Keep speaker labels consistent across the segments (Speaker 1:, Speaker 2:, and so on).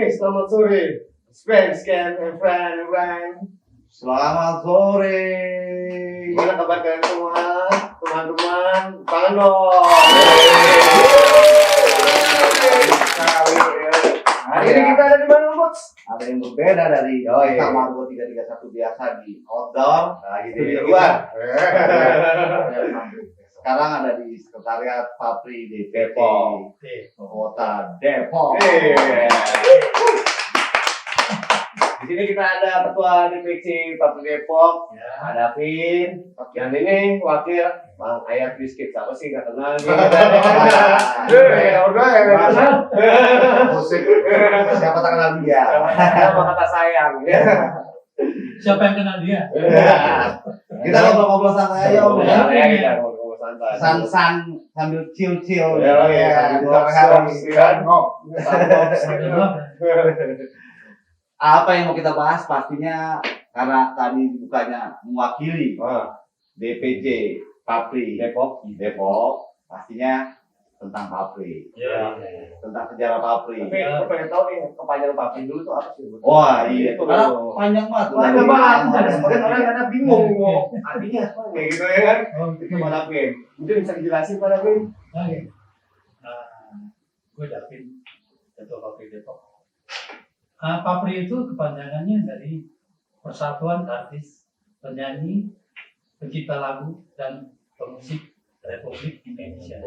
Speaker 1: selamat sore. Friends, Ken, and friend.
Speaker 2: Selamat sore.
Speaker 1: Gimana kabar kalian semua? Teman-teman, tangan dong. Hari ini kita ada di mana, Bos?
Speaker 2: Ada yang berbeda dari Margo 331 biasa di outdoor.
Speaker 1: Lagi
Speaker 2: di luar. Sekarang ada di sekretariat Papri DPP Kota Depok.
Speaker 1: Di sini kita ada ketua DPC Papri Depok, ada Vin, yang ini wakil Bang Ayat Biskit. Siapa sih nggak kenal?
Speaker 2: Musik. Siapa tak kenal dia?
Speaker 1: Siapa kata sayang?
Speaker 3: Siapa yang kenal dia?
Speaker 2: Kita ngobrol-ngobrol santai aja, Om.
Speaker 1: Kita ngobrol santai.
Speaker 2: San sambil chill-chill. Apa yang mau kita bahas pastinya karena tadi bukanya mewakili DPJ Papri Depok, pastinya tentang Papri. Tentang sejarah Papri.
Speaker 1: Tapi aku pengen tahu nih kepanjangan Papri dulu tuh apa sih?
Speaker 2: Wah, iya itu karena panjang banget.
Speaker 1: Panjang banget. Ada sebagian orang kadang bingung mau artinya apa kayak gitu ya kan? Itu pada Vin. Mungkin bisa dijelasin pada Vin.
Speaker 3: Oke. Gue Davin, Ketua Papri Depok. Papri itu kepanjangannya dari Persatuan Artis, Penyanyi, Pencipta Lagu, dan Pemusik Republik Indonesia.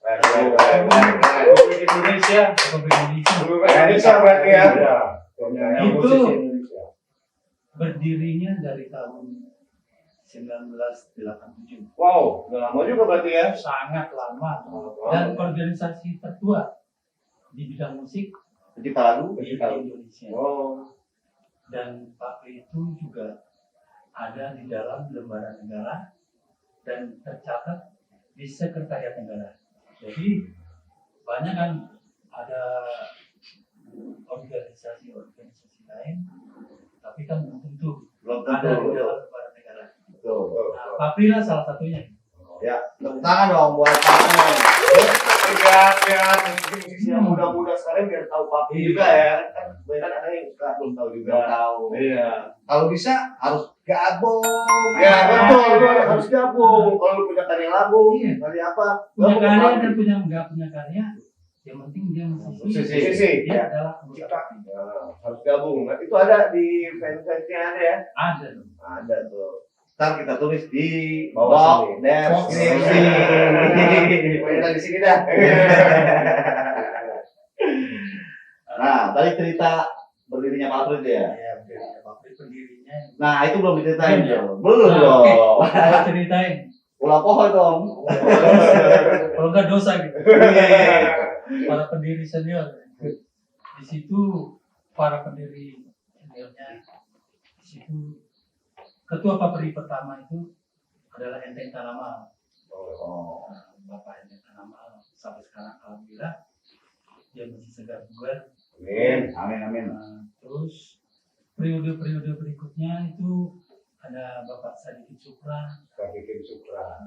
Speaker 1: Republik Indonesia.
Speaker 3: Republik Indonesia.
Speaker 1: Indonesia berarti ya.
Speaker 3: Itu berdirinya dari tahun 1987.
Speaker 1: Wow, udah lama juga berarti ya.
Speaker 3: Sangat lama. Dan organisasi tertua di bidang musik
Speaker 2: Pencipta lagu
Speaker 3: di Indonesia.
Speaker 1: Oh.
Speaker 3: Dan Papri itu juga ada di dalam lembaran negara dan tercatat di sekretariat negara. Jadi banyak kan ada organisasi lain, tapi kan belum tentu ada di dalam lembaran negara. Nah, Papri lah salah satunya.
Speaker 2: Ya, tepuk tangan dong buat Papri.
Speaker 1: Musisi yang muda-muda sekarang biar tahu Papri juga ya. Kan banyak ada yang belum tahu juga.
Speaker 2: Belum tahu.
Speaker 1: Iya.
Speaker 2: Kalau bisa harus gabung.
Speaker 1: Ya betul, harus gabung. Kalau lu punya karya lagu,
Speaker 3: Iya.
Speaker 1: karya apa?
Speaker 3: Punya
Speaker 1: gabung
Speaker 3: karya
Speaker 1: Papri.
Speaker 3: dan punya nggak punya karya, yang penting dia musisi.
Speaker 1: Musisi.
Speaker 3: Dia adalah anggota
Speaker 1: Cipta.
Speaker 3: Papri.
Speaker 1: Nah, harus gabung. Nah, itu ada di fans-fansnya ada ya?
Speaker 3: Ada dong.
Speaker 1: Ada tuh.
Speaker 2: Ntar kita tulis di
Speaker 1: Bawah
Speaker 2: box
Speaker 1: sini.
Speaker 2: deskripsi.
Speaker 1: Pokoknya di sini dah.
Speaker 2: Nah, tadi cerita berdirinya Papri itu ya.
Speaker 3: Ya, Papri pendirinya.
Speaker 2: Nah, itu belum diceritain
Speaker 3: Belum ya?
Speaker 2: tuh. Belum
Speaker 3: Nah,
Speaker 2: dong.
Speaker 3: oke. Saya ceritain.
Speaker 2: Ulah pohon dong.
Speaker 3: Kalau nggak dosa gitu.
Speaker 2: Iya.
Speaker 3: Para pendiri senior. Di situ para pendiri seniornya. Di situ ketua Papri pertama itu adalah Enteng Tanamal.
Speaker 2: Oh.
Speaker 3: Bapak Enteng Tanamal sampai sekarang alhamdulillah dia masih segar bugar.
Speaker 1: Amin.
Speaker 2: Amin.
Speaker 3: Terus periode-periode berikutnya itu ada Bapak Sadikin Supra.
Speaker 1: Bikin Supra.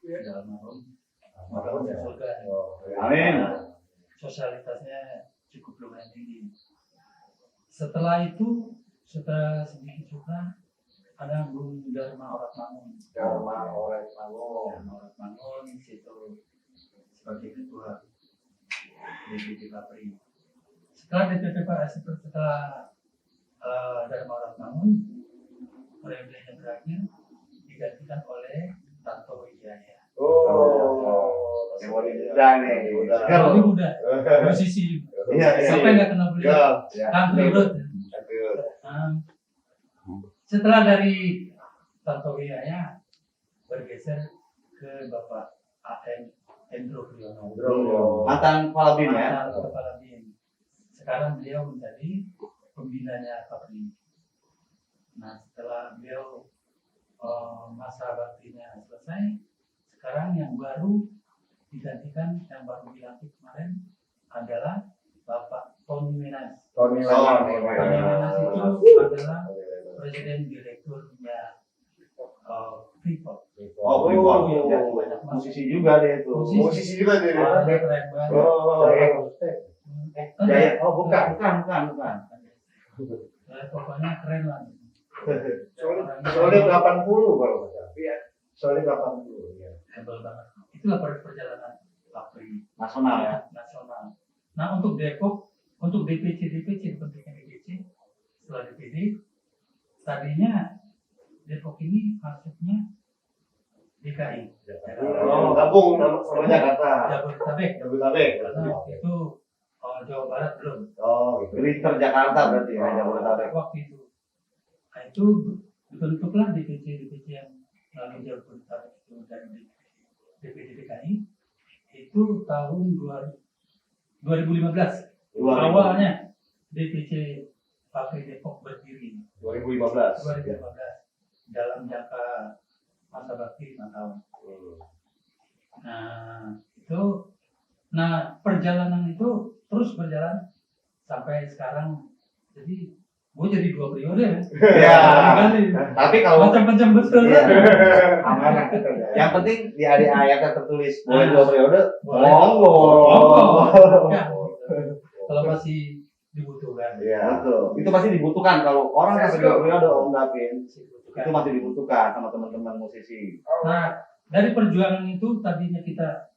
Speaker 3: Dalam malam surga.
Speaker 2: Amin.
Speaker 3: Sosialitasnya cukup lumayan tinggi. Setelah itu, setelah Sadikin Supra, ada Bung Dharma Oratmangun.
Speaker 1: Dharma Oratmangun.
Speaker 3: Dharma Oratmangun di situ sebagai ketua DPP Papri. Setelah DPP Papri, setelah Dharma Oratmangun, periode yang terakhir digantikan oleh Tanto Wijaya. Lebih muda, musisi.
Speaker 2: Iya.
Speaker 3: Siapa yang nggak kenal beliau? Country Road. Setelah dari Tanto Wijaya bergeser ke Bapak A.M. Hendro Priyono.
Speaker 2: Mantan kepala BIN ya.
Speaker 3: Mantan Kepala BIN. Sekarang beliau menjadi pembinanya Papri. Nah, setelah beliau masa baktinya selesai, sekarang yang baru digantikan, yang baru dilantik kemarin adalah Bapak Tony Menas.
Speaker 1: Tony
Speaker 3: Menas itu adalah presiden direkturnya Freeport.
Speaker 2: Oh, Freeport. Musisi juga dia itu.
Speaker 1: Musisi juga dia.
Speaker 3: Keren banget.
Speaker 2: Jaya. Oh bukan.
Speaker 3: Pokoknya keren lah.
Speaker 2: Soalnya 80 baru masalah. Iya. Soalnya 80 ya.
Speaker 3: Hebat banget. Itulah perjalanan Papri
Speaker 2: Nasional ya.
Speaker 3: nasional. Nah untuk Depok, untuk DPC bentuknya DPC, setelah DPD, tadinya Depok ini masuknya DKI.
Speaker 2: Oh, gabung sama Jakarta.
Speaker 3: Jabodetabek. Karena waktu itu Jawa Barat belum.
Speaker 2: Oh, Greater Jakarta berarti ya, Jabodetabek.
Speaker 3: Waktu itu, nah itu dibentuklah DPC yang lalu Jabodetabek itu dan DPD DKI itu tahun 2015. Awalnya DPC Papri Depok berdiri
Speaker 1: 2015.
Speaker 3: 2015 dalam jangka masa bakti 5 tahun. Nah perjalanan itu terus berjalan sampai sekarang. Jadi gue jadi 2 periode ya.
Speaker 2: Iya. Tapi kalau
Speaker 3: Macam-macam betul.
Speaker 2: Iya. Amanah kita. Yang penting di ayatnya tertulis boleh 2 periode.
Speaker 3: Boleh.
Speaker 2: Monggo.
Speaker 3: Ya, kalau masih dibutuhkan.
Speaker 2: Iya, betul. Itu pasti dibutuhkan kalau orang
Speaker 1: Saya
Speaker 2: sampai
Speaker 1: setuju.
Speaker 2: 2 periode Om Davin.
Speaker 3: Dibutuhkan.
Speaker 2: Itu masih dibutuhkan sama teman-teman musisi.
Speaker 3: Nah, dari perjuangan itu tadinya kita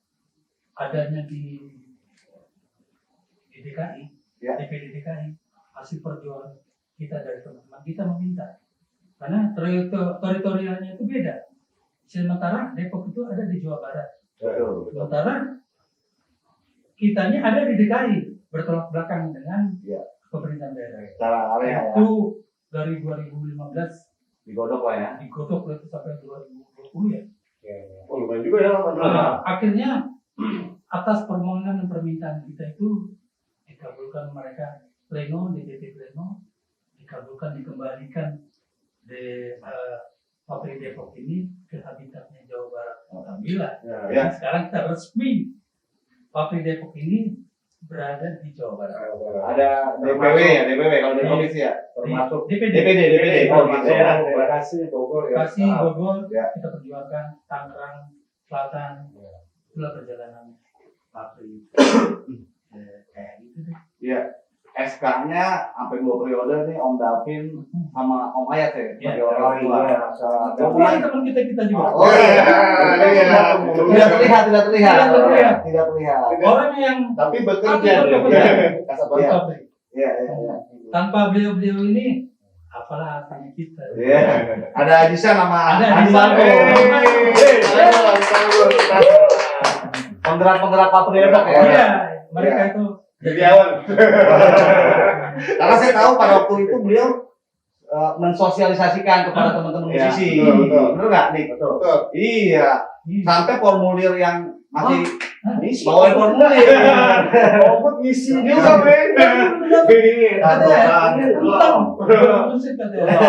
Speaker 3: adanya di DKI,
Speaker 2: Ya.
Speaker 3: DPD DKI, hasil perjuangan kita dari teman-teman kita meminta. Karena teritorialnya itu beda. Sementara Depok itu ada di Jawa Barat.
Speaker 2: Betul.
Speaker 3: Sementara kitanya ada di DKI, bertolak belakang dengan
Speaker 2: Ya.
Speaker 3: pemerintahan daerah.
Speaker 2: Secara area ya.
Speaker 3: Itu dari 2015
Speaker 2: Digodok lah ya.
Speaker 3: digodok itu sampai 2020 ya.
Speaker 1: Oh, lumayan juga ya lama.
Speaker 3: Akhirnya atas permohonan dan permintaan kita itu dikabulkan mereka pleno DPP pleno dikembalikan di Papri Depok ini ke habitatnya Jawa Barat. Alhamdulillah.
Speaker 2: Ya.
Speaker 3: Sekarang kita resmi Papri Depok ini berada di Jawa Barat.
Speaker 2: Ada DPW ya, DPW kalau di komisi ya.
Speaker 1: Termasuk
Speaker 3: DPD.
Speaker 2: DPD. Oh, gitu ya.
Speaker 1: Bekasi, Bogor ya.
Speaker 3: Bekasi, Bogor,
Speaker 2: Ya.
Speaker 3: kita perjuangkan Tangerang Selatan. Itulah perjalanan Papri. Kayak gitu deh.
Speaker 2: Iya. SK-nya sampai 2 periode nih Om Davin sama Om Ayat ya.
Speaker 3: Iya.
Speaker 2: Sebagai orang tua.
Speaker 3: Kemudian teman kita juga.
Speaker 2: Oh iya. Tidak terlihat. Tidak terlihat.
Speaker 3: Orang yang
Speaker 1: Tapi
Speaker 3: aktif
Speaker 1: bekerja dia.
Speaker 3: bekerja.
Speaker 1: Kasar
Speaker 3: Di
Speaker 2: Iya.
Speaker 3: Papri.
Speaker 2: Iya.
Speaker 3: Tanpa beliau-beliau ini, apalah artinya kita.
Speaker 2: Iya. Ada Adisa nama
Speaker 3: Ada
Speaker 2: Adi
Speaker 3: Adisa.
Speaker 2: Marco.
Speaker 3: Hey.
Speaker 2: Penggerak Papri Depok ya.
Speaker 3: Iya, mereka itu
Speaker 1: Karyawan.
Speaker 2: Karena saya tahu pada waktu itu beliau mensosialisasikan kepada teman-teman
Speaker 1: Iya,
Speaker 2: musisi.
Speaker 1: betul.
Speaker 2: Bener nggak nih?
Speaker 1: Betul.
Speaker 2: Iya. Sampai formulir yang masih
Speaker 3: Ngisi.
Speaker 2: bawain formulir.
Speaker 1: Robot ngisi juga, men. Ini
Speaker 3: Ada
Speaker 1: ada.
Speaker 3: musik ada.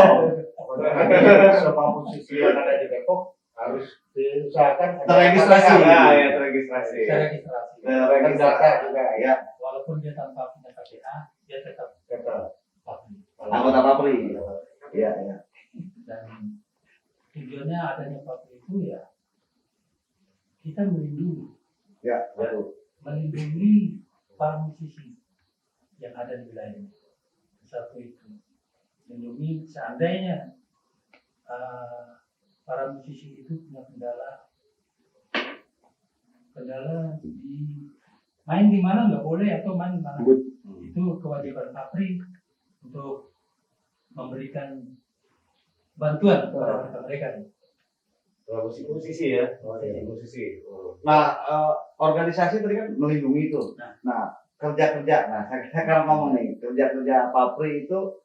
Speaker 1: Semua musisi yang ada di Depok harus diusahakan
Speaker 2: Terregistrasi.
Speaker 1: Ya, terregistrasi.
Speaker 3: Secara registrasi.
Speaker 2: Registrasi juga ya.
Speaker 3: Walaupun dia tanpa punya KPA, dia tetap Papri.
Speaker 2: Anggota Papri. Iya.
Speaker 3: Dan tujuannya adanya Papri itu ya kita melindungi
Speaker 2: Ya, betul.
Speaker 3: melindungi para musisi yang ada di wilayah ini. Satu itu melindungi seandainya para musisi itu punya kendala di main di mana nggak boleh atau main di mana. Itu kewajiban Papri untuk memberikan bantuan kepada mereka.
Speaker 1: Musisi ya. Musisi.
Speaker 2: Nah, organisasi tadi kan melindungi itu. Nah, kerja-kerja. Nah, saya sekarang ngomong nih, kerja-kerja Papri itu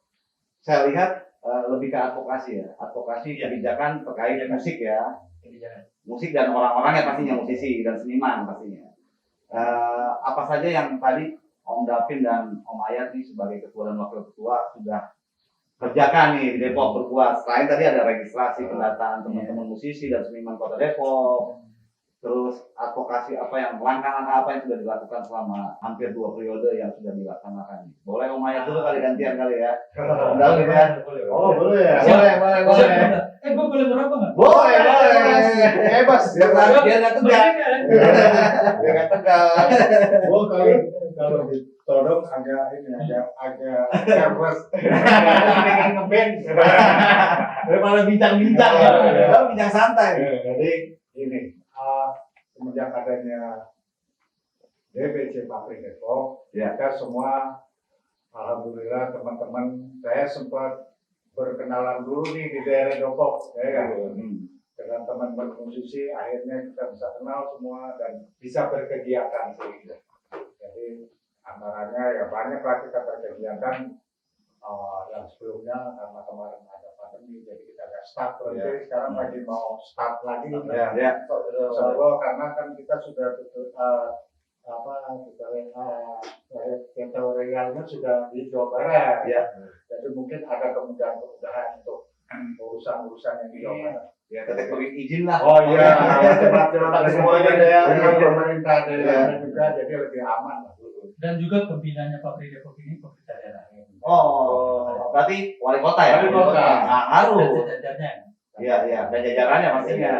Speaker 2: saya lihat lebih ke advokasi ya. Advokasi kebijakan terkait musik ya.
Speaker 3: Kebijakan.
Speaker 2: Musik dan orang-orangnya pastinya musisi dan seniman pastinya. Apa saja yang tadi Om Davin dan Om Ayat nih sebagai ketua dan wakil ketua sudah kerjakan nih di Depok berbuat. Selain tadi ada registrasi pendataan teman-teman musisi dan seniman Kota Depok. Terus advokasi apa yang langkah-langkah apa yang sudah dilakukan selama hampir 2 periode yang sudah dilaksanakan. Boleh Om Ayat dulu kali gantian kali ya. Om Davin ya.
Speaker 1: Oh, boleh ya.
Speaker 3: Siap.
Speaker 2: Boleh.
Speaker 3: Gue boleh merokok nggak?
Speaker 1: Boleh, bebas.
Speaker 2: Biar nggak tegak.
Speaker 1: Biar nggak tegang.
Speaker 4: Oh, kalau ditodong agak ini agak nervous.
Speaker 1: Pengen ngeband.
Speaker 2: Daripada bincang-bincang ya. Kalau bincang santai.
Speaker 4: Jadi ini semenjak adanya DPC Pabrik Depok,
Speaker 2: Ya.
Speaker 4: kita semua alhamdulillah teman-teman saya sempat berkenalan dulu nih di daerah Depok, ya kan? Dengan teman-teman musisi akhirnya kita bisa kenal semua dan bisa berkegiatan sih. Jadi antaranya ya banyak lah kita berkegiatan yang sebelumnya karena kemarin ada pandemi jadi kita agak start berhenti sekarang lagi mau start lagi
Speaker 2: Ya.
Speaker 4: Soalnya karena kan kita sudah tutorialnya sudah di Jawa Barat
Speaker 2: Ya.
Speaker 4: jadi mungkin ada kemudahan-kemudahan untuk urusan-urusan yang di Jawa Barat.
Speaker 2: Ya, tetap pakai izin lah.
Speaker 4: Oh iya,
Speaker 1: Cepat semuanya ada yang
Speaker 4: pemerintah daerah juga jadi lebih aman lah.
Speaker 3: Dan juga pembinanya Pabrik Depok ini pemerintah daerah.
Speaker 2: Oh, berarti wali kota ya?
Speaker 4: Wali kota.
Speaker 2: Nah, harus.
Speaker 3: Dan sejajarnya.
Speaker 2: Iya, iya. Dan jajarannya pastinya.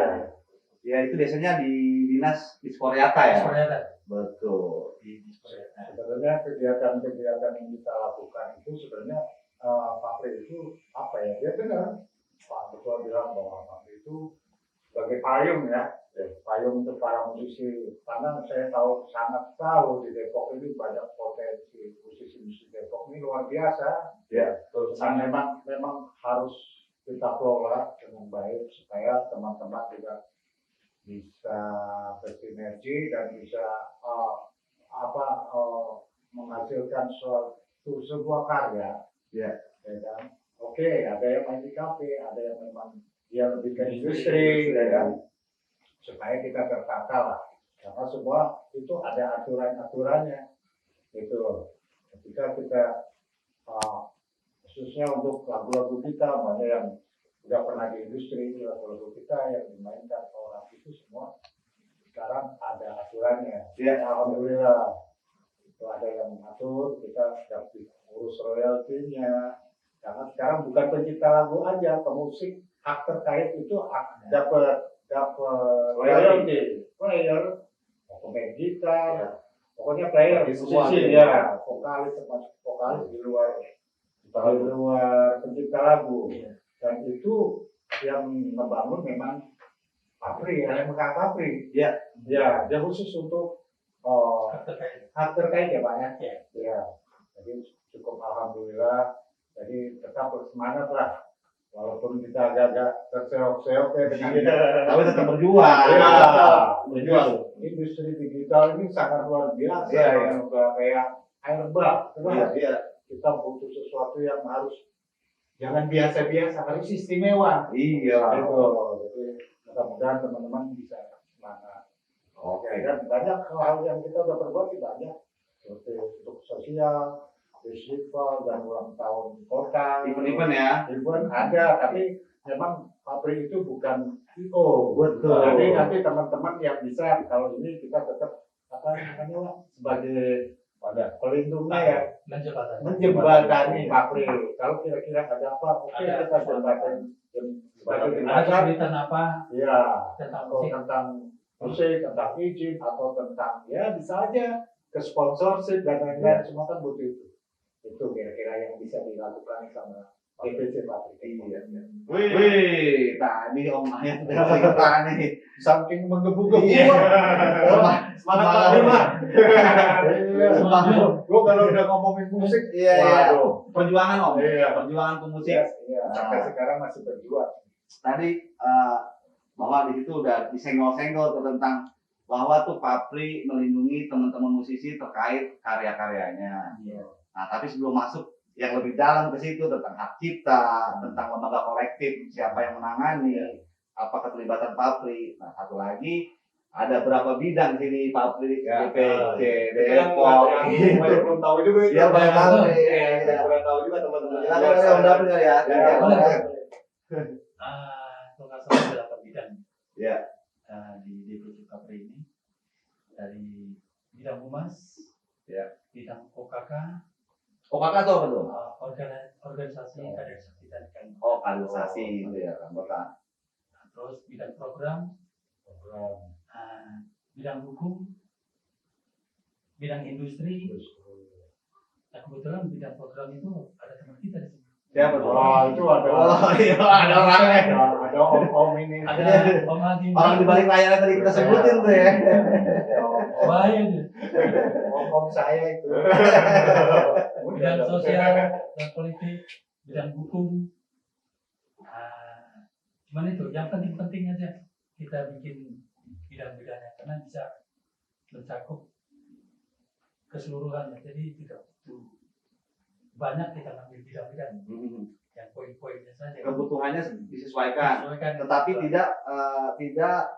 Speaker 2: Ya, itu biasanya di dinas Disporiata ya?
Speaker 3: Disporiata.
Speaker 2: Betul.
Speaker 3: Di Disporiata.
Speaker 4: Sebenarnya kegiatan-kegiatan yang kita lakukan itu sebenarnya pabrik itu apa ya? Dia benar. Pak Ketua bilang bahwa pabrik itu sebagai payung ya, payung untuk para musisi. Karena saya sangat tahu di Depok ini banyak potensi musisi Depok ini luar biasa.
Speaker 2: Ya,
Speaker 4: Dan memang harus kita kelola dengan baik supaya teman-teman juga bisa bersinergi dan bisa menghasilkan sebuah karya.
Speaker 2: Ya.
Speaker 4: Ya kan? Oke, ada yang main di kafe, ada yang memang dia lebih ke industri, ya kan? Supaya kita tertata lah. Karena semua itu ada aturan-aturannya. Gitu. Ketika kita khususnya untuk lagu-lagu kita, banyak yang udah pernah di industri, lagu-lagu kita yang dimainkan orang itu semua sekarang ada aturannya.
Speaker 2: Ya.
Speaker 4: Alhamdulillah itu ada yang mengatur, kita dapat urus royaltinya. Karena sekarang bukan pencipta lagu aja, pemusik hak terkait itu dapat royalti, player, pemain gitar, pokoknya player, musisi ya, vokalis termasuk vokalis di luar pencipta lagu. Dan itu yang membangun memang pabrik, LMK pabrik.
Speaker 2: Ya.
Speaker 4: Ya, dia khusus untuk hak terkait ya Pak ya. Ya, jadi cukup alhamdulillah. Jadi tetap bersemangat lah, walaupun kita agak terseok-seok ya dengan
Speaker 2: Tapi tetap berjuang.
Speaker 4: ya,
Speaker 2: Berjuang.
Speaker 4: industri digital ini sangat luar biasa.
Speaker 2: Iya, iya.
Speaker 4: Kayak air bah,
Speaker 2: Iya.
Speaker 4: kita butuh sesuatu yang harus jangan biasa-biasa, harus istimewa.
Speaker 2: Iya.
Speaker 4: Gitu. Jadi mudah-mudahan teman-teman bisa semangat.
Speaker 2: Oke.
Speaker 4: Dan banyak hal yang kita udah perbuat banyak, seperti untuk sosial, festival dan ulang tahun kota.
Speaker 2: Event-event ya.
Speaker 4: Event ada, tapi memang pabrik itu bukan IO.
Speaker 2: Betul.
Speaker 4: Nanti teman-teman yang bisa kalau ini kita tetap sebagai pelindungnya ya, menjembatani pabrik. Kalau kira-kira ada apa, oke
Speaker 3: Ada.
Speaker 4: kita jembatani. Sebagai
Speaker 3: Ada
Speaker 4: jembatan,
Speaker 3: kesulitan apa
Speaker 4: ya,
Speaker 3: tentang
Speaker 4: atau
Speaker 3: musik?
Speaker 4: tentang musik, tentang izin, atau tentang ya bisa aja ke sponsorship dan lain-lain, semua kan butuh itu. Itu kira-kira yang bisa dilakukan sama DPC Pabrik.
Speaker 2: Iya. Wih, tadi Om Ayat udah cerita nih.
Speaker 4: Saking menggebu-gebu.
Speaker 2: Iya.
Speaker 4: Semangat Pak Bima.
Speaker 2: Semangat.
Speaker 4: Gue kalau udah ngomongin musik,
Speaker 2: Iya, iya.
Speaker 4: waduh.
Speaker 2: Perjuangan Om.
Speaker 4: Iya.
Speaker 2: Perjuangan pemusik.
Speaker 4: Iya, sampai sekarang masih berjuang.
Speaker 2: Tadi bahwa di situ udah disenggol-senggol tuh tentang bahwa tuh pabrik melindungi teman-teman musisi terkait karya-karyanya. Nah, tapi sebelum masuk yang lebih dalam ke situ tentang hak cipta, tentang lembaga kolektif, siapa yang menangani, apa keterlibatan pabrik. Nah, satu lagi ada berapa bidang sini pabrik, DPC, Depok.
Speaker 1: Banyak belum tahu juga itu.
Speaker 2: Iya, banyak tahu.
Speaker 1: Iya, kurang tahu juga teman-teman.
Speaker 2: Silakan ya, Om David ya.
Speaker 3: Boleh. Kalau nggak salah ada 8 bidang
Speaker 2: Iya.
Speaker 3: di DPC Pabrik ini, dari bidang humas,
Speaker 2: Ya.
Speaker 3: bidang OKK,
Speaker 2: Oh, kakak tuh apa tuh?
Speaker 3: organisasi kaderisasi dikendalikan.
Speaker 2: Oh, kaderisasi itu ya anggota.
Speaker 3: Terus bidang program, bidang hukum, bidang industri. Nah, kebetulan bidang program itu ada teman kita di sini.
Speaker 2: Siapa tuh?
Speaker 4: Oh, itu ada.
Speaker 2: Oh iya, ada orangnya.
Speaker 4: Ada om ini.
Speaker 3: Ada Om Adi.
Speaker 2: Orang di balik layar yang tadi kita sebutin tuh ya.
Speaker 3: Bahaya tuh.
Speaker 4: Om saya itu.
Speaker 3: Bidang sosial dan politik, bidang hukum. Cuman itu yang penting-penting aja kita bikin bidang-bidangnya karena bisa mencakup keseluruhannya. Jadi tidak butuh banyak kita ngambil bidang-bidang yang poin-poinnya saja.
Speaker 2: Kebutuhannya disesuaikan,
Speaker 3: Sesuaikan.
Speaker 2: tetapi tidak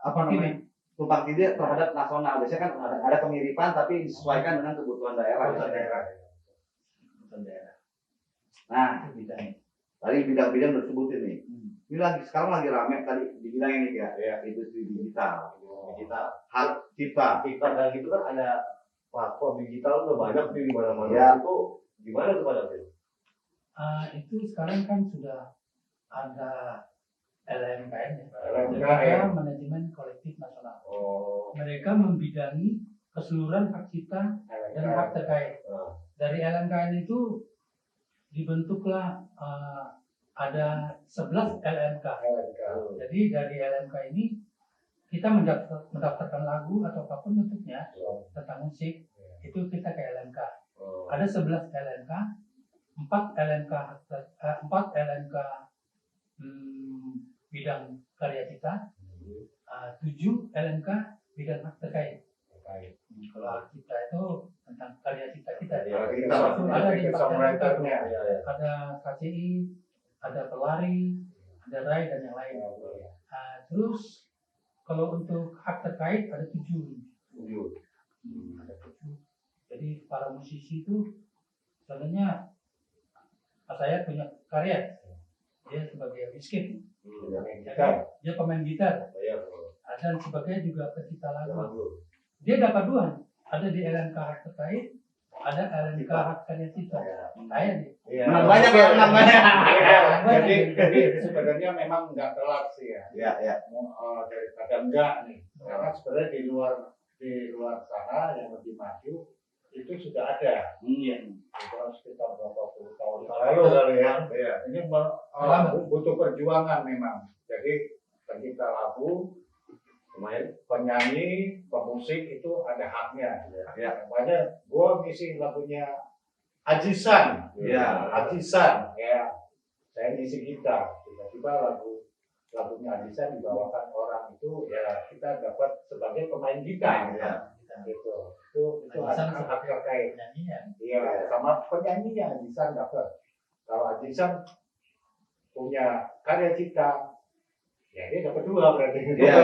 Speaker 2: apa namanya tumpang tindih terhadap nasional. Biasanya kan ada kemiripan tapi disesuaikan dengan kebutuhan daerah.
Speaker 4: Kebutuhan daerah.
Speaker 2: Kebutuhan daerah. Nah,
Speaker 3: Itu bidangnya.
Speaker 2: tadi bidang-bidang udah disebutin nih. Ini sekarang lagi rame tadi dibilang ini ya, industri digital, hak cipta.
Speaker 1: Kita dan itu kan ada platform digital udah banyak tuh di mana-mana.
Speaker 2: Ya.
Speaker 1: Itu gimana tuh Pak David?
Speaker 3: Itu sekarang kan sudah ada LMKN ya.
Speaker 4: LMKN.
Speaker 3: Lembaga Manajemen Kolektif Nasional.
Speaker 1: Oh,
Speaker 3: Mereka membidangi keseluruhan hak cipta dan hak terkait. Dari LMKN itu dibentuklah ada 11 LMK. Jadi dari LMK ini kita mendaftarkan lagu atau apapun bentuknya tentang musik itu kita ke LMK. Ada 11 LMK, 4 LMK bidang karya cipta, 7 LMK bidang hak terkait. Kalau hak cipta itu tentang karya cipta kita. Itu ada di
Speaker 4: songwriternya.
Speaker 3: ada KCI, ada pelari, ada RAI dan yang lain. Terus kalau untuk hak terkait ada 7. Ada 7. Jadi para musisi itu sebenarnya saya punya karya, dia sebagai miskin, dia pemain gitar, dan sebagainya juga pencipta lagu. Dia dapat 2, ada di LMK hak terkait, ada LMK hak karya cipta. Saya nih.
Speaker 2: Menang banyak ya, menang banyak.
Speaker 4: Jadi sebenarnya memang nggak telat sih ya.
Speaker 2: Ya.
Speaker 4: Daripada enggak nih. Karena sebenarnya di luar sana yang lebih maju itu sudah ada. Itu kan sekitar berapa puluh tahun lalu kali ya. Ini butuh perjuangan memang. Jadi pencipta lagu, penyanyi, pemusik itu ada haknya. Makanya gua ngisi lagunya Ajisan. Ajisan. Ya. Saya ngisi gitar. Tiba-tiba lagunya Ajisan dibawakan orang itu ya kita dapat sebagai pemain gitar. Gitu. Itu ada hak terkait. Iya, sama penyanyinya Ajisan dapat. Kalau Ajisan punya karya cipta, ya dia dapat 2 berarti.
Speaker 2: Iya.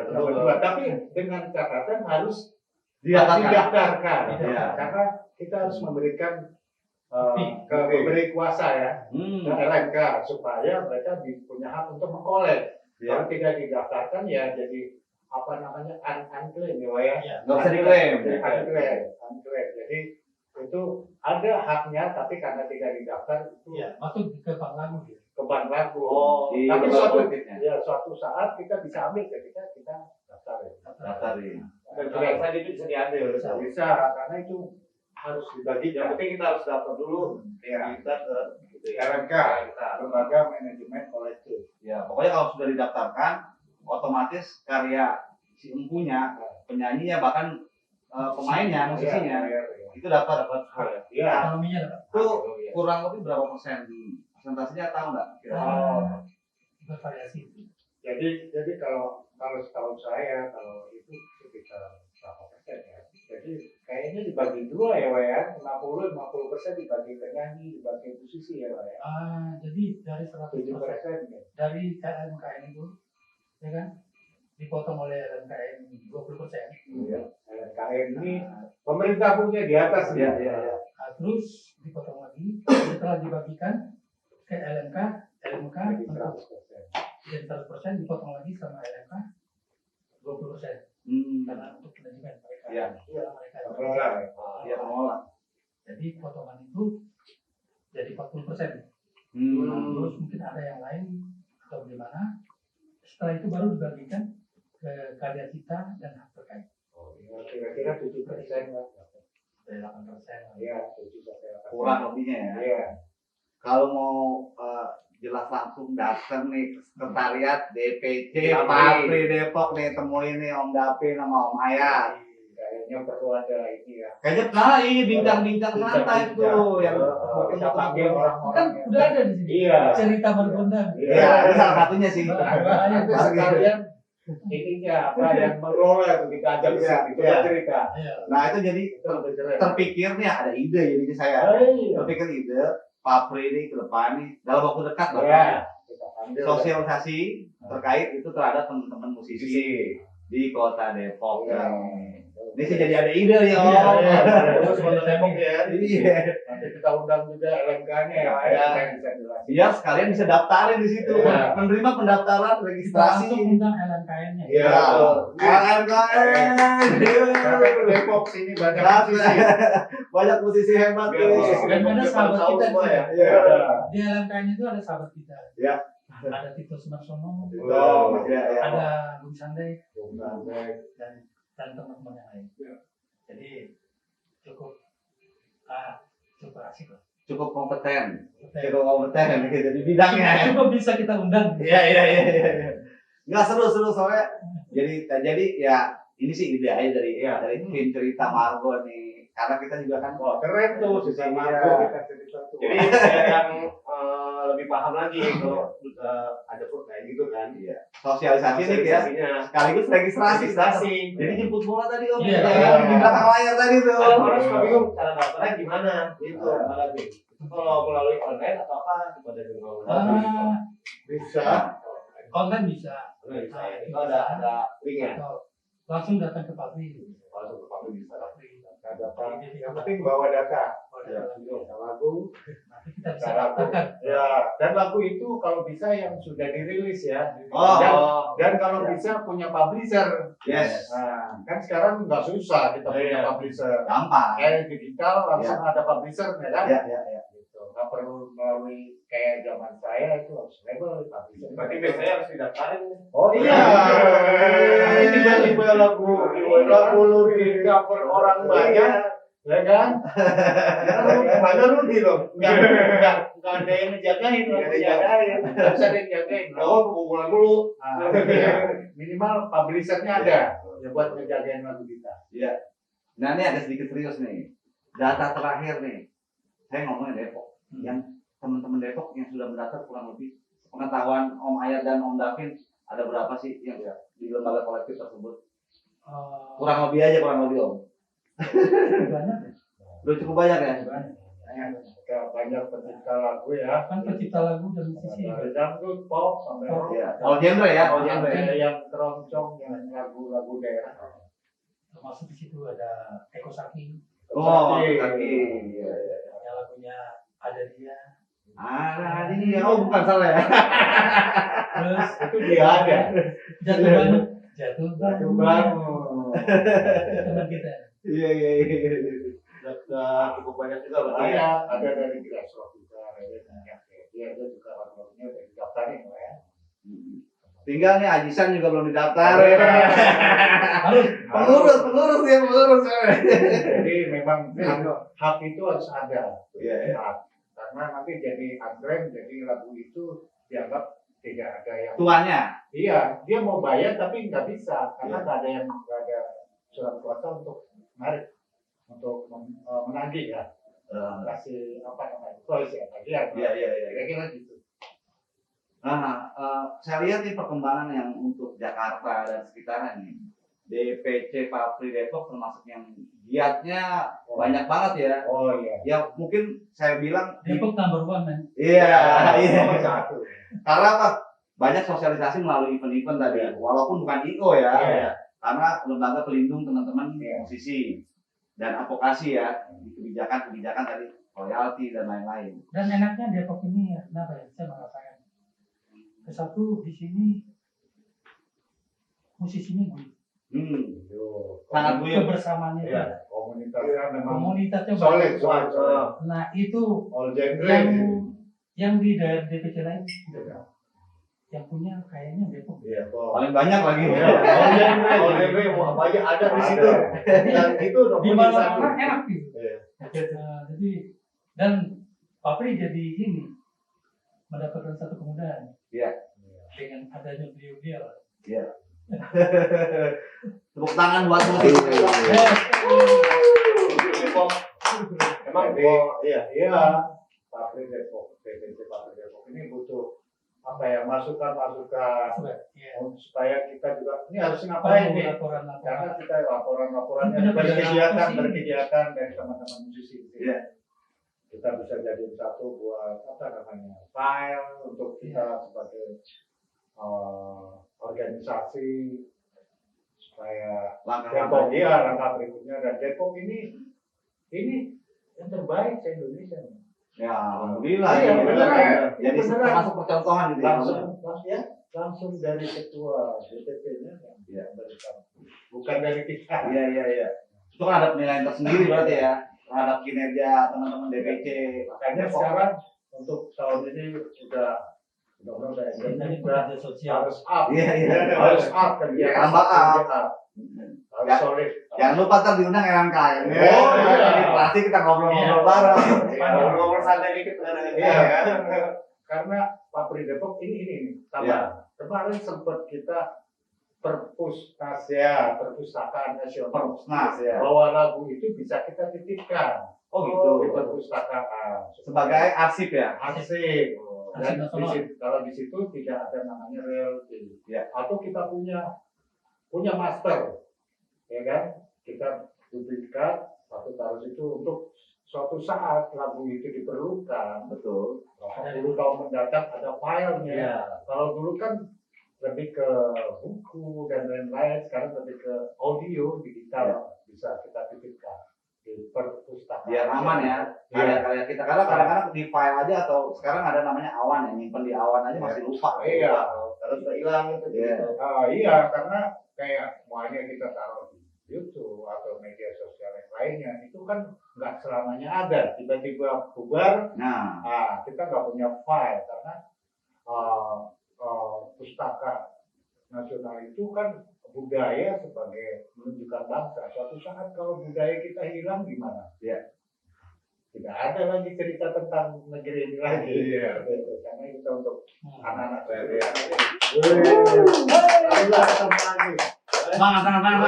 Speaker 4: Dapat 2. Tapi dengan catatan harus
Speaker 2: Didaftarkan.
Speaker 4: didaftarkan.
Speaker 2: Iya.
Speaker 4: Karena kita harus memberikan ke pemberi kuasa ya, ke LMK supaya mereka punya hak untuk mengkolek. Kalau tidak didaftarkan ya jadi apa namanya unclaim ya.
Speaker 2: Nggak usah diklaim.
Speaker 4: Unclaim. Jadi itu ada haknya tapi karena tidak didaftar itu
Speaker 3: Masuk ke bank lagu dia.
Speaker 4: ke bank lagu.
Speaker 2: Di
Speaker 4: Tapi
Speaker 2: lembaga kolektifnya.
Speaker 4: suatu saat kita bisa ambil ketika kita daftarin.
Speaker 2: Daftarin.
Speaker 1: Dan juga tadi itu bisa diambil.
Speaker 4: Bisa karena itu harus dibagi.
Speaker 1: Yang penting kita harus daftar dulu.
Speaker 4: Ya.
Speaker 1: Kita ke gitu ya.
Speaker 4: LMK, Lembaga Manajemen Kolektif.
Speaker 2: Ya, pokoknya kalau sudah didaftarkan, otomatis karya si empunya, penyanyinya bahkan pemainnya, musisinya itu dapat.
Speaker 4: Iya.
Speaker 3: Ekonominya dapat.
Speaker 2: Itu kurang lebih berapa persen? Persentasenya tahu nggak? Kira-kira?
Speaker 3: Bervariasi.
Speaker 4: Jadi kalau setahu saya kalau itu sekitar berapa persen ya? Jadi kayaknya dibagi 2 ya, Pak ya. 50% dibagi penyanyi, dibagi musisi ya, Pak ya.
Speaker 3: Jadi dari 100%
Speaker 4: 7% ya.
Speaker 3: dari LMKN itu, ya kan, dipotong oleh LMKN 20%.
Speaker 4: Iya. LMKN ini pemerintah punya di atas ya.
Speaker 3: Terus dipotong lagi, setelah dibagikan ke LMK
Speaker 4: Jadi
Speaker 3: untuk
Speaker 4: 100%.
Speaker 3: jadi 100% dipotong lagi sama LMK 20%. Karena untuk manajemen mereka.
Speaker 2: Iya.
Speaker 3: Mereka.
Speaker 4: Pengelola ya.
Speaker 2: Dia pengelola.
Speaker 3: Jadi potongan itu jadi 40%. Terus mungkin ada yang lain atau bagaimana. Setelah itu baru dibagikan ke karya cipta dan hak terkait.
Speaker 4: Oh, ya, kira-kira 7% lah.
Speaker 3: 8%.
Speaker 4: Iya, 7-8%.
Speaker 2: Kurang lebihnya ya.
Speaker 4: Iya.
Speaker 2: Kalau mau jelas langsung datang nih ke sekretariat DPC
Speaker 1: Papri.
Speaker 2: Papri Depok nih, temuin nih Om Dapin sama Om Ayat.
Speaker 4: Kayaknya perlu ada ini ya.
Speaker 2: Kayaknya bincang-bincang santai tuh yang
Speaker 4: kita panggil
Speaker 3: Kan
Speaker 4: orang-orang yang
Speaker 3: udah ada di sini.
Speaker 4: Iya.
Speaker 3: Cerita Margonda.
Speaker 2: Iya, itu salah satunya sih.
Speaker 3: Banyak.
Speaker 4: Itu sekalian ininya apa yang mengelola itu kita ajak ke
Speaker 2: Iya,
Speaker 4: sini, kita
Speaker 2: iya.
Speaker 4: cerita.
Speaker 3: Iya.
Speaker 2: Nah itu jadi
Speaker 4: Itu lebih keren.
Speaker 2: terpikir nih ada ide jadinya saya.
Speaker 4: Iya.
Speaker 2: Terpikir ide Papri ini ke depan nih dalam waktu dekat
Speaker 4: Iya.
Speaker 2: bahkan
Speaker 4: Kita panggil.
Speaker 2: sosialisasi terkait itu terhadap teman-teman musisi di kota Depok.
Speaker 4: Iya.
Speaker 2: Ini sih jadi ada ide ya.
Speaker 4: Iya,
Speaker 2: Om.
Speaker 4: iya. Terus kota Depok ya.
Speaker 2: Iya.
Speaker 4: Nanti kita undang juga LMK-nya ya.
Speaker 2: Iya.
Speaker 4: Yang bisa jelasin.
Speaker 2: Iya, sekalian bisa daftarin di situ.
Speaker 4: Iya.
Speaker 2: Menerima pendaftaran
Speaker 3: Kita
Speaker 2: registrasi.
Speaker 3: langsung undang LMKN-nya.
Speaker 4: Iya.
Speaker 2: LMKN.
Speaker 4: Sampai ke Depok sini banyak musisi.
Speaker 2: Banyak musisi hebat
Speaker 4: Biar
Speaker 2: nih.
Speaker 4: musisi
Speaker 3: Dan ada sahabat kita
Speaker 1: semua
Speaker 3: di
Speaker 1: ya.
Speaker 3: sini.
Speaker 2: Iya.
Speaker 3: Di LMKN itu ada sahabat kita.
Speaker 2: Iya.
Speaker 3: Ada Tito Sumarsono,
Speaker 2: Oh, iya, iya.
Speaker 3: ada Bung Sandai,
Speaker 4: Baik.
Speaker 3: dan teman-teman yang lain. Jadi cukup asik lah.
Speaker 2: Cukup kompeten gitu di bidangnya ya.
Speaker 3: Cukup bisa kita undang.
Speaker 2: Iya. Nggak seru soalnya. Jadi ya ini sih ide aja dari tim cerita Margo nih. Karena kita juga kan
Speaker 4: Wah, keren tuh sisa
Speaker 2: Iya.
Speaker 4: Margo kita cerita tuh.
Speaker 1: Jadi yang lebih paham lagi kalau ada kayak gitu kan.
Speaker 2: iya, sosialisasi nih ya.
Speaker 1: Sosialisasinya.
Speaker 2: Sekaligus registrasi.
Speaker 1: Jadi
Speaker 2: Jadi jemput bola tadi Om.
Speaker 3: Iya.
Speaker 2: Ya, di belakang layar tadi tuh.
Speaker 1: orang suka bingung cara daftarnya gimana gitu. Malah itu kalau melalui online atau apa kepada dengan
Speaker 4: Bisa.
Speaker 3: Konten bisa.
Speaker 1: itu ada linknya.
Speaker 3: Atau langsung datang ke pabrik.
Speaker 1: Langsung ke publik bisa.
Speaker 4: Ada apa? Yang penting bawa data. Lagu.
Speaker 3: Nanti kita bisa
Speaker 4: Cara lagu.
Speaker 3: daftarkan.
Speaker 4: Ya, dan lagu itu kalau bisa yang sudah dirilis ya.
Speaker 2: Oh.
Speaker 4: Dan kalau bisa punya publisher.
Speaker 2: Yes.
Speaker 4: Nah, kan sekarang nggak susah kita punya
Speaker 1: Iya.
Speaker 4: publisher.
Speaker 2: Gampang.
Speaker 4: Kayak digital langsung ada publisher ya kan?
Speaker 2: Iya.
Speaker 4: Gitu. Nggak perlu melalui kayak zaman saya itu harus label publisher.
Speaker 1: Berarti biasanya harus didaftarin.
Speaker 4: Oh iya. Ini tiba-tiba lagu lu di cover orang banyak, ya kan? Mana rugi loh? Nggak ada yang ngejagain, nggak bisa ada yang jagain.
Speaker 1: Oh, hubungan dulu.
Speaker 4: Nah, minimal publishernya ada ya buat ngejagain lagu kita.
Speaker 2: Nah ini agak sedikit serius nih. Data terakhir nih. Saya ngomongin Depok. Yang teman-teman Depok yang sudah mendaftar kurang lebih pengetahuan Om Ayat dan Om Davin ada berapa sih yang di lembaga kolektif tersebut? Kurang lebih Om.
Speaker 3: Banyak ya.
Speaker 2: Udah cukup banyak ya?
Speaker 4: Banyak pencipta lagu ya.
Speaker 3: Kan pencipta lagu dan musisi.
Speaker 4: Dari dangdut, pop, sampai rock.
Speaker 2: Iya. All genre ya, all genre.
Speaker 4: Ada yang keroncong, yang lagu-lagu daerah.
Speaker 3: Termasuk di situ ada Eko Saki,
Speaker 2: Oh,
Speaker 4: Kaki.
Speaker 2: kaki. Iya.
Speaker 3: yang lagunya Ada Dia.
Speaker 2: Ah, ini oh bukan salah ya.
Speaker 3: Terus
Speaker 4: Itu dia ada.
Speaker 3: Jatuh Bangun. Jatuh
Speaker 4: Lagu
Speaker 3: Bangun.
Speaker 4: bangun.
Speaker 3: Teman kita.
Speaker 2: Iya.
Speaker 1: Udah cukup banyak juga berarti ya.
Speaker 4: Ada dari grassroots juga, ada banyak ya. Dia juga lagu-lagunya udah didaftarin ya.
Speaker 2: Tinggal nih Ajisan juga belum didaftar.
Speaker 3: Harus.
Speaker 2: Pengurus ya.
Speaker 4: Jadi memang hak itu harus ada.
Speaker 2: Iya.
Speaker 4: Hak. Karena nanti jadi unbrand, jadi lagu itu dianggap tidak ada yang.
Speaker 2: Tuannya.
Speaker 4: Iya, dia mau bayar tapi nggak bisa karena nggak ada surat kuasa untuk menarik, untuk menagih ya. Kasih apa namanya? Voice ya, tagihan.
Speaker 2: Iya.
Speaker 4: Kira-kira gitu.
Speaker 2: Nah, saya lihat nih perkembangan yang untuk Jakarta dan sekitarnya nih. DPC Papri Depok termasuk yang giatnya banyak banget ya.
Speaker 4: Oh iya.
Speaker 2: Ya mungkin saya bilang
Speaker 3: Depok number one man.
Speaker 2: iya.
Speaker 4: Nomor satu.
Speaker 2: Karena apa? Banyak sosialisasi melalui event-event tadi, walaupun bukan IO ya.
Speaker 4: Iya.
Speaker 2: Karena lembaga pelindung teman-teman
Speaker 4: Iya.
Speaker 2: musisi dan advokasi ya, kebijakan tadi, royalti dan lain-lain.
Speaker 3: Dan enaknya Depok ini ya, kenapa ya? Saya merasakan. Kesatu di sini musisinya gue.
Speaker 2: Sangat guyup.
Speaker 3: Kebersamaannya itu
Speaker 1: Iya.
Speaker 3: ada.
Speaker 4: Komunitasnya memang
Speaker 3: Komunitasnya
Speaker 4: solid,
Speaker 3: bagus.
Speaker 4: solid.
Speaker 3: Nah itu
Speaker 4: All genre.
Speaker 3: yang Yang di daerah DPC lain tidak. Yang punya kayaknya Depok.
Speaker 1: Iya, kok.
Speaker 2: Paling banyak lagi.
Speaker 1: Iya, ODB mau apa aja ada di situ. Dan itu
Speaker 3: Di
Speaker 1: nomor satu.
Speaker 3: mana-mana enak gitu.
Speaker 1: Iya.
Speaker 3: Jadi dan Papri jadi ini mendapatkan satu kemudahan.
Speaker 2: Iya.
Speaker 3: Dengan adanya beliau-beliau.
Speaker 2: Iya. Tepuk tangan buat musik.
Speaker 1: Depok. Emang
Speaker 4: Jadi,
Speaker 1: iya.
Speaker 4: Iya, Papri Depok, DPC Papri Depok ini butuh apa ya, masukan-masukan
Speaker 3: Iya.
Speaker 4: supaya kita juga ini harus ngapain nih?
Speaker 3: Laporan-laporan.
Speaker 4: Karena kita laporan-laporannya
Speaker 3: Ini benar-benar
Speaker 4: berkegiatan dari teman-teman musisi.
Speaker 2: Iya.
Speaker 4: Kita bisa jadi satu buat apa namanya file untuk kita sebagai organisasi supaya Depok langkah berikutnya, dan Depok ini yang terbaik se Indonesia.
Speaker 2: Ya, alhamdulillah.
Speaker 4: Iya,
Speaker 2: ya.
Speaker 4: beneran.
Speaker 2: Jadi
Speaker 4: Beneran.
Speaker 2: termasuk percontohan gitu ya.
Speaker 4: Langsung dari ketua DPP-nya
Speaker 2: Iya.
Speaker 4: bukan dari kita.
Speaker 2: Iya. Itu kan ada penilaian tersendiri berarti ya terhadap kinerja teman-teman DPC.
Speaker 4: Makanya sekarang untuk tahun ini udah
Speaker 3: Ini pekerja sosial.
Speaker 4: harus up.
Speaker 2: Iya.
Speaker 4: Harus up kan
Speaker 2: Iya,
Speaker 4: ya.
Speaker 2: tambah up.
Speaker 4: Harus
Speaker 2: Ya.
Speaker 4: solid.
Speaker 2: Jangan lupa ntar diundang RMK ya.
Speaker 4: Oh, iya.
Speaker 2: Pasti kita ngobrol-ngobrol
Speaker 3: Iya.
Speaker 2: bareng.
Speaker 4: Iya.
Speaker 1: Ngobrol santai dikit dengan
Speaker 4: Iya, karena Papri Depok ini tambah. Kemarin sempat kita perpustakaan nasional
Speaker 2: Perpusnas ya.
Speaker 4: bahwa lagu itu bisa kita titipkan
Speaker 2: Oh gitu.
Speaker 4: di perpustakaan
Speaker 2: Sebagai arsip ya.
Speaker 4: arsip. Dan
Speaker 3: Arsip nasional.
Speaker 4: kalau di situ tidak ada namanya royalti.
Speaker 2: Ya.
Speaker 4: Atau kita punya master, ya kan? Kita duplikat satu taruh situ untuk suatu saat lagu itu diperlukan.
Speaker 2: Betul.
Speaker 4: 10 tahun mendatang ada filenya.
Speaker 3: Iya.
Speaker 4: Kalau dulu kan lebih ke buku dan lain-lain, sekarang lebih ke audio digital bisa kita titipkan di perpustakaan.
Speaker 2: Biar aman ya karya-karya kita. Karena kadang-kadang di file aja atau sekarang ada namanya awan ya, nyimpen di awan aja masih lupa.
Speaker 4: Iya.
Speaker 1: Kalau sudah hilang itu.
Speaker 2: Iya.
Speaker 4: Iya, karena kayak semuanya kita taruh di YouTube atau media sosial yang lainnya, itu kan nggak selamanya ada. Tiba-tiba bubar,
Speaker 2: Nah,
Speaker 4: kita nggak punya file karena pustaka nasional itu kan budaya sebagai menunjukkan bangsa. Suatu saat kalau budaya kita hilang gimana?
Speaker 2: Iya.
Speaker 4: Tidak ada lagi cerita tentang negeri ini lagi.
Speaker 1: Iya.
Speaker 4: Karena kita untuk anak-anak saya.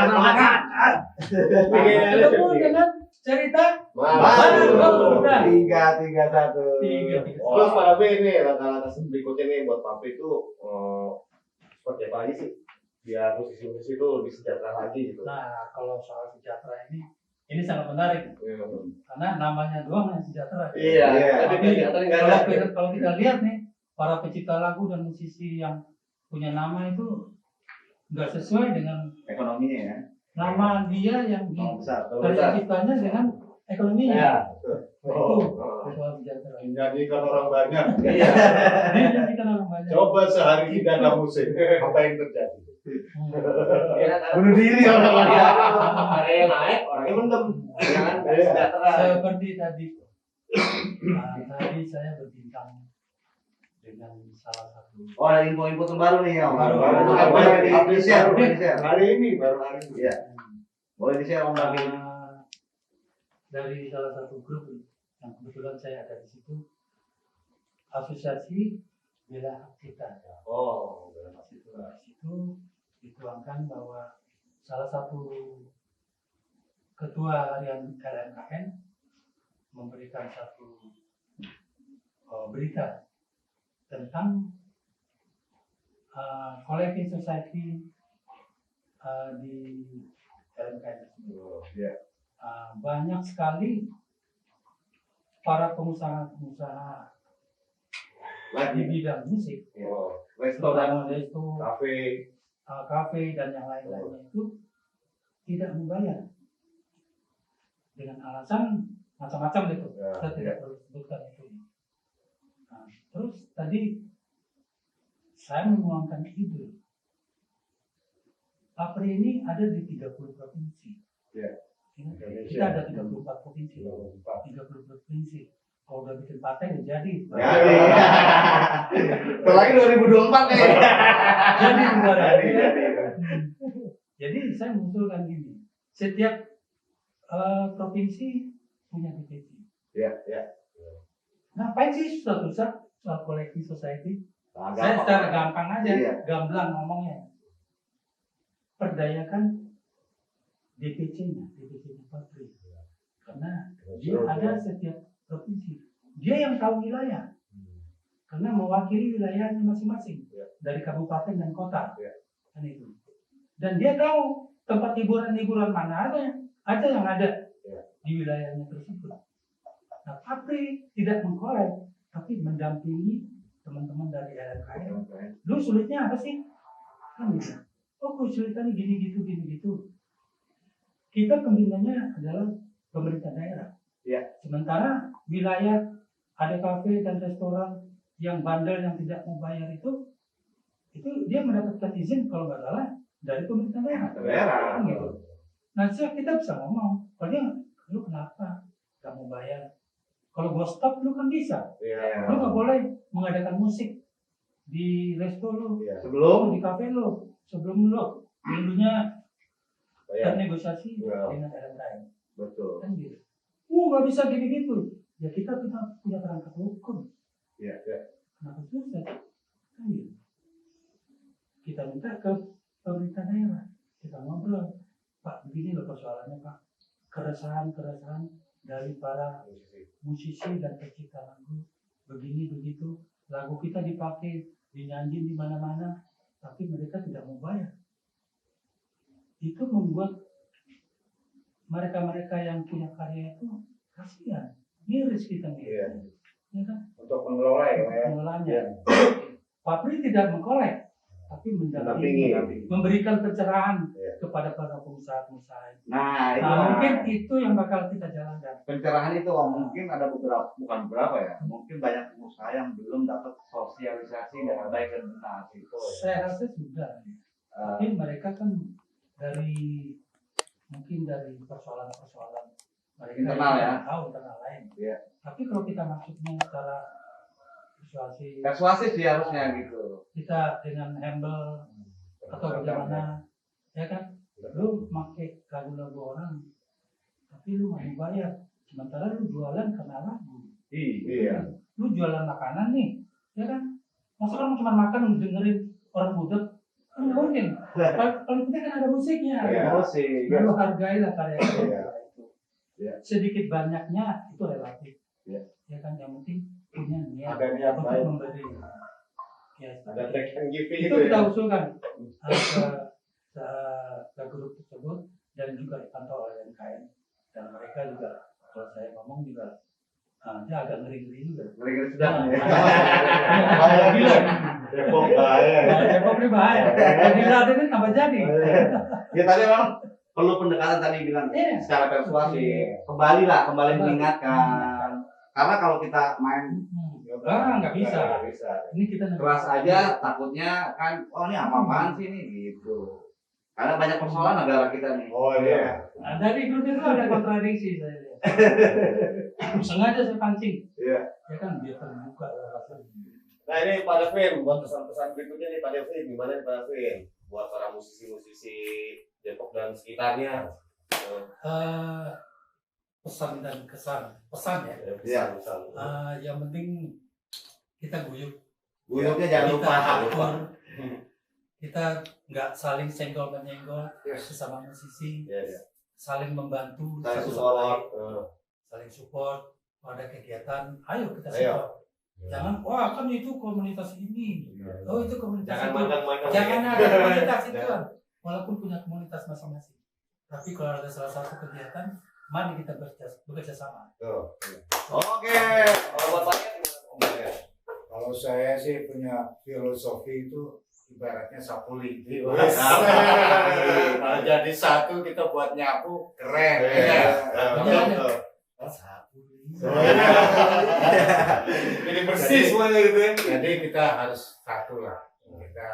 Speaker 2: semangat.
Speaker 3: Ketemu dengan cerita
Speaker 1: Baru.
Speaker 3: Udah.
Speaker 2: 3-3-1.
Speaker 1: Terus Pak Abe ini langkah-langkah berikutnya nih buat Papri itu seperti apa aja sih? Biar musisi-musisi itu lebih sejahtera lagi gitu.
Speaker 3: Nah, kalau soal sejahtera ini sangat menarik karena namanya doang yang sejahtera.
Speaker 1: Iya.
Speaker 2: Iya.
Speaker 1: Tapi
Speaker 3: Kalau kita lihat nih para pencipta lagu dan musisi yang punya nama itu nggak sesuai dengan
Speaker 2: Ekonominya ya.
Speaker 3: nama dia yang
Speaker 2: Nomor besar.
Speaker 3: karya ciptanya dengan ekonominya.
Speaker 1: Iya.
Speaker 3: Itu soal sejahtera.
Speaker 4: Menjadikan orang banyak.
Speaker 1: Iya.
Speaker 3: Dia kita nama banyak.
Speaker 4: Coba sehari tidak ada musik, apa yang terjadi?
Speaker 2: Bunuh diri
Speaker 1: Kalau
Speaker 2: orang.
Speaker 1: dia harganya naik, orangnya mendem. Jangan sejahtera.
Speaker 3: Seperti tadi, tadi saya berbincang dengan salah satu.
Speaker 2: Oh, ada info-info terbaru nih ya.
Speaker 3: Baru.
Speaker 2: Boleh di-share, boleh di-share.
Speaker 4: Hari ini, baru hari ini.
Speaker 2: Iya. Boleh di-share Om David.
Speaker 3: Dari salah satu grup yang kebetulan saya ada di situ, asosiasi bela hak cipta.
Speaker 1: Oh,
Speaker 3: Di situ dituangkan bahwa salah satu ketua harian KMKN memberikan satu berita tentang collecting society di KMKN.
Speaker 2: Iya.
Speaker 3: Banyak sekali para pengusaha-pengusaha di bidang musik,
Speaker 2: Restoran,
Speaker 3: resto,
Speaker 4: Kafe,
Speaker 3: kafe dan yang lain-lainnya itu tidak membayar dengan alasan macam-macam itu.
Speaker 4: Ya,
Speaker 3: Kita tidak perlu sebutkan itu. Nah, terus tadi saya menuangkan ide. Papri ini ada di 30 provinsi.
Speaker 4: Ya.
Speaker 3: Kita ada 34 provinsi. 30 provinsi. Kalau udah bikin partai ya jadi.
Speaker 2: Jadi. Apalagi 2024 nih.
Speaker 3: Jadi kemarin.
Speaker 2: Jadi.
Speaker 3: Jadi saya mengusulkan gini, setiap provinsi punya DPC.
Speaker 2: Iya, iya.
Speaker 3: Ngapain sih susah-susah soal collecting society?
Speaker 2: Nah,
Speaker 3: Saya
Speaker 2: gampang.
Speaker 3: secara gampang aja,
Speaker 2: Iya.
Speaker 3: gamblang ngomongnya. Perdayakan DPC-nya Papri. Karena dia ada setiap provinsi. Dia yang tahu wilayah. Karena mewakili wilayahnya masing-masing. Dari kabupaten dan kota. Kan itu. Dan dia tahu tempat hiburan-hiburan mana aja yang ada di wilayahnya tersebut. Nah, Papri tidak mengkolek, tapi mendampingi teman-teman dari LMKM. Lu sulitnya apa sih? Kan gitu. Oh, kesulitannya gini gitu. Kita pembinanya adalah pemerintah daerah.
Speaker 2: Iya.
Speaker 3: Sementara wilayah ada kafe dan restoran yang bandel yang tidak mau bayar itu dia mendapatkan izin kalau nggak salah dari pemerintah daerah.
Speaker 2: Daerah.
Speaker 3: Kan gitu. Nah, kita bisa ngomong, kalau dia, lu kenapa nggak mau bayar? Kalau gua stop, lu kan bisa.
Speaker 2: Iya.
Speaker 3: Lu nggak boleh mengadakan musik di resto lu,
Speaker 2: Sebelum
Speaker 3: di kafe lu, sebelum lu dulunya bernegosiasi
Speaker 1: Iya.
Speaker 3: dengan LMKM.
Speaker 2: betul.
Speaker 3: Kan gitu. Nggak bisa gitu. Ya kita punya perangkat hukum.
Speaker 2: Iya.
Speaker 3: Kenapa susah? Kan gitu. Kita minta ke pemerintah daerah. Kita ngobrol. Pak, begini loh persoalannya Pak. Keresahan dari para musisi dan pencipta lagu. Begini begitu. Lagu kita dipakai, dinyanyiin di mana-mana. Tapi mereka tidak mau bayar. Itu membuat mereka-mereka yang punya karya itu kasihan, miris kita nih,
Speaker 1: Iya.
Speaker 3: ya kan?
Speaker 4: Untuk mengelola ya, Pak, ya.
Speaker 3: Pengelolanya. Papri tidak mengkolek, tapi mendampingi,
Speaker 1: Mendampingi.
Speaker 3: memberikan pencerahan
Speaker 1: Iya.
Speaker 3: kepada para pengusaha-pengusaha.
Speaker 2: Nah, itu
Speaker 3: Nah, mungkin itu yang bakal kita jalankan.
Speaker 2: pencerahan itu mungkin ada bukan beberapa ya, mungkin banyak pengusaha yang belum dapat sosialisasi dengan baik dan benar gitu.
Speaker 3: Saya rasa sudah, tapi mereka kan mungkin dari persoalan-persoalan mereka
Speaker 2: Internal ya.
Speaker 3: tahu internal lain.
Speaker 2: Iya.
Speaker 3: Tapi kalau kita masuknya secara persuasi,
Speaker 2: Persuasif sih harusnya gitu.
Speaker 3: kita dengan humble atau bagaimana, ya kan? Lu pakai lagu-lagu orang, tapi lu nggak dibayar. Sementara lu jualan karena lagu.
Speaker 2: Iya.
Speaker 3: Lu jualan makanan nih, ya kan? Masa orang cuma makan dengerin orang budak? Kan nggak mungkin. Kalau kita kan ada musiknya.
Speaker 1: Iya.
Speaker 2: Musik.
Speaker 3: Lalu hargailah karya-karya
Speaker 1: Iya.
Speaker 3: itu.
Speaker 2: Iya.
Speaker 3: Sedikit banyaknya itu relatif.
Speaker 2: Iya.
Speaker 3: Ya kan, yang penting punya niat
Speaker 4: Ada niat
Speaker 3: untuk
Speaker 4: baik.
Speaker 3: memberi. Ya,
Speaker 1: Ada take and giving
Speaker 3: itu
Speaker 1: gitu
Speaker 3: kita
Speaker 1: ya.
Speaker 3: usulkan ke grup tersebut dan juga dipantau oleh MKM dan mereka juga kalau saya ngomong juga dia agak ngeri-ngeri juga.
Speaker 2: Mereka sedang ya.
Speaker 3: Bahaya gila.
Speaker 1: Depok bahaya.
Speaker 3: Depok ini bahaya. Gila ini tambah jadi.
Speaker 2: Ya tadi memang perlu pendekatan tadi bilang
Speaker 3: Iya.
Speaker 2: secara persuasif. Kembali mengingatkan. Karena kalau kita main
Speaker 3: Nggak bisa.
Speaker 1: Nggak bisa.
Speaker 3: Ini kita
Speaker 2: keras aja takutnya kan ini apa-apaan sih ini gitu. Karena banyak persoalan negara kita nih.
Speaker 1: Oh iya.
Speaker 3: Nah, dari grup itu ada kontradiksi saya lihat. Sengaja saya pancing.
Speaker 2: Iya.
Speaker 3: Ya kan biar terbuka rasanya.
Speaker 1: Nah ini Pak Devin, buat pesan-pesan berikutnya nih Pak Devin, gimana nih Pak Devin? Buat para musisi-musisi Depok dan sekitarnya.
Speaker 3: Pesan dan kesan. Pesan ya.
Speaker 2: Iya.
Speaker 1: Pesan.
Speaker 3: Yang penting kita guyup.
Speaker 2: Guyupnya jangan lupa.
Speaker 3: Kita akur. Kita nggak saling senggol menyenggol sesama musisi.
Speaker 1: Iya, iya.
Speaker 3: Saling membantu.
Speaker 1: Saya
Speaker 3: satu
Speaker 1: support.
Speaker 3: sama lain. Saling support. Kalau ada kegiatan, ayo kita
Speaker 1: Ayo.
Speaker 3: support. Jangan, wah kan itu komunitas ini. Oh itu komunitas
Speaker 1: Jangan
Speaker 3: itu.
Speaker 1: mandang-mandang.
Speaker 3: Jangan
Speaker 1: ya.
Speaker 3: ada komunitas itu.
Speaker 1: Jangan.
Speaker 3: Walaupun punya komunitas masing-masing. Tapi kalau ada salah satu kegiatan, mari kita bekerja sama.
Speaker 1: Tuh.
Speaker 2: Oke.
Speaker 1: Kalau bapaknya gimana Om Bayar?
Speaker 4: Kalau saya sih punya filosofi itu ibaratnya sapu lidi. Kalau jadi satu kita buat nyapu keren.
Speaker 1: Iya.
Speaker 3: Iya.
Speaker 1: Betul.
Speaker 4: Jadi
Speaker 1: Bersih semuanya gitu ya.
Speaker 4: Jadi kita harus satu lah. Kita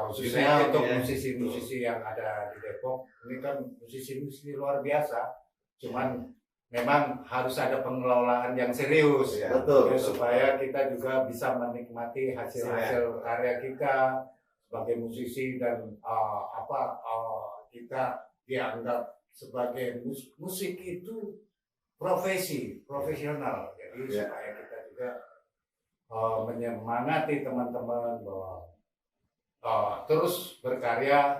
Speaker 4: khususnya
Speaker 1: Ideal,
Speaker 4: untuk
Speaker 1: ya.
Speaker 4: musisi-musisi yang ada di Depok. Ini kan musisi-musisi luar biasa. Cuman memang harus ada pengelolaan yang serius ya,
Speaker 2: Betul.
Speaker 4: supaya kita juga bisa menikmati hasil-hasil karya kita sebagai musisi dan kita dianggap sebagai musik itu profesional. Jadi supaya kita juga menyemangati teman-teman bahwa terus berkarya,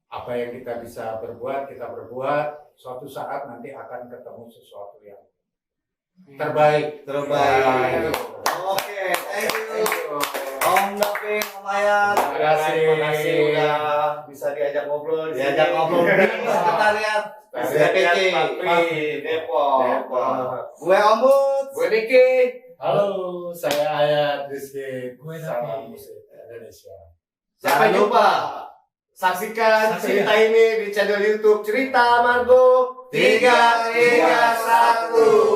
Speaker 4: apa yang kita bisa berbuat, kita berbuat. Suatu saat nanti akan ketemu sesuatu yang terbaik.
Speaker 2: Oke, thank you. Om Davin, Om Ayat.
Speaker 1: Terima kasih
Speaker 2: udah
Speaker 1: bisa diajak ngobrol.
Speaker 2: di sekretariat
Speaker 1: Sekretariat
Speaker 2: DPC
Speaker 1: Papri,
Speaker 2: Depok.
Speaker 1: Depok.
Speaker 2: Gue Om Bud.
Speaker 1: Gue Niki.
Speaker 4: Halo, saya Ayat Rizky.
Speaker 3: Gue
Speaker 4: Salam
Speaker 3: Davi.
Speaker 4: musik Indonesia.
Speaker 1: Sampai jumpa. Saksikan cerita ini di channel YouTube Cerita Margo 331.